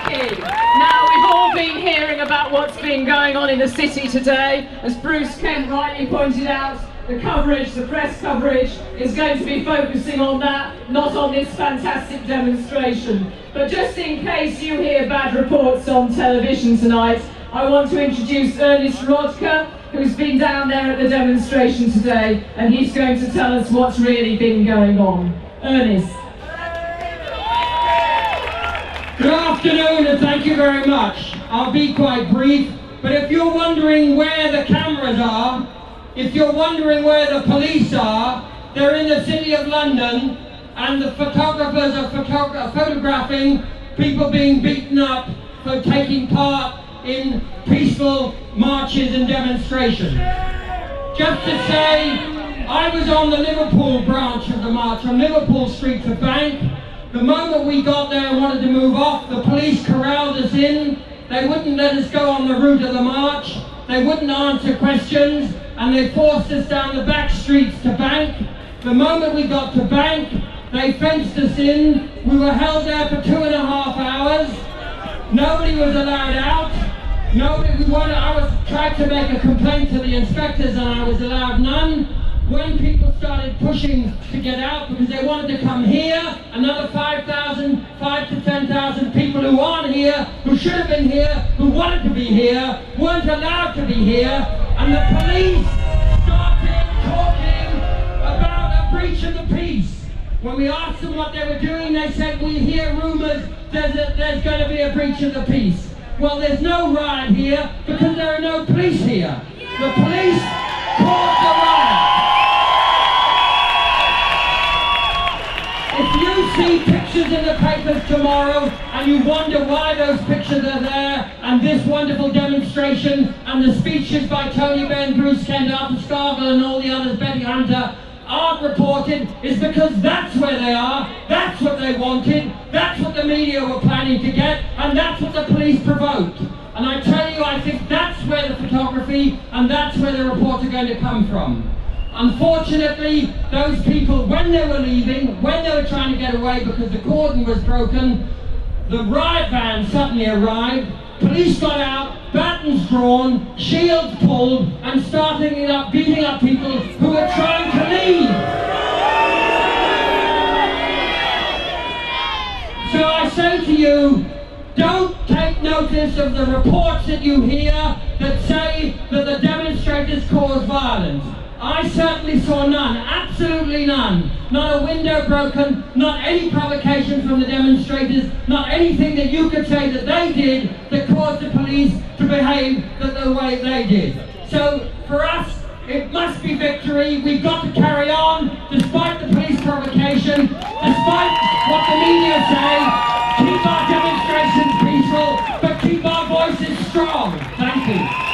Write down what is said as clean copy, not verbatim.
Thank you. Now, we've all been hearing about what's been going on in the city today. As Bruce Kent rightly pointed out, the coverage, the press coverage, is going to be focusing on that, not on this fantastic demonstration. But just in case you hear bad reports on television tonight, I want to introduce Ernest Rodka, who's been down there at the demonstration today, and he's going to tell us what's really been going on. Ernest. Good afternoon and thank you very much. I'll be quite brief, but if you're wondering where the cameras are, if you're wondering where the police are, they're in the City of London, and the photographers are photographing people being beaten up for taking part in peaceful marches and demonstrations. Just to say, I was on the Liverpool branch of the march, on Liverpool Street to Bank. The moment we got there and wanted to move off, the police corralled us in. They wouldn't let us go on the route of the march. They wouldn't answer questions, and they forced us down the back streets to Bank. The moment we got to Bank, they fenced us in. We were held there for 2.5 hours. Nobody was allowed out. I tried to make a complaint to the inspectors and I was allowed none. When people started pushing to get out because they wanted to come here, another 5 to 10,000 people who aren't here, who should have been here, who wanted to be here, weren't allowed to be here, and the police started talking about a breach of the peace. When we asked them what they were doing, they said, we hear rumours there's going to be a breach of the peace. Well, there's no riot here because there are no police here. The police caused the riot. If you see pictures in the papers tomorrow and you wonder why those pictures are there, and this wonderful demonstration and the speeches by Tony Benn, Bruce Kent, Arthur Scargill and all the others, Betty Hunter, aren't reported, is because that's where they are, that's what they wanted, that's what the media were planning to get, and that's what the police provoked. And I tell you, I think that's where the photography and that's where the reports are going to come from. Unfortunately, those people, when they were leaving, when they were trying to get away because the cordon was broken, the riot van suddenly arrived, police got out, batons drawn, shields pulled, and started beating up people who were trying to leave. So I say to you, don't take notice of the reports that you hear that say that the demonstrators caused violence. I certainly saw none, absolutely none. Not a window broken, not any provocation from the demonstrators, not anything that you could say that they did that caused the police to behave the way they did. So for us, it must be victory. We've got to carry on, despite the police provocation, despite what the media say. Keep our demonstrations peaceful, but keep our voices strong. Thank you.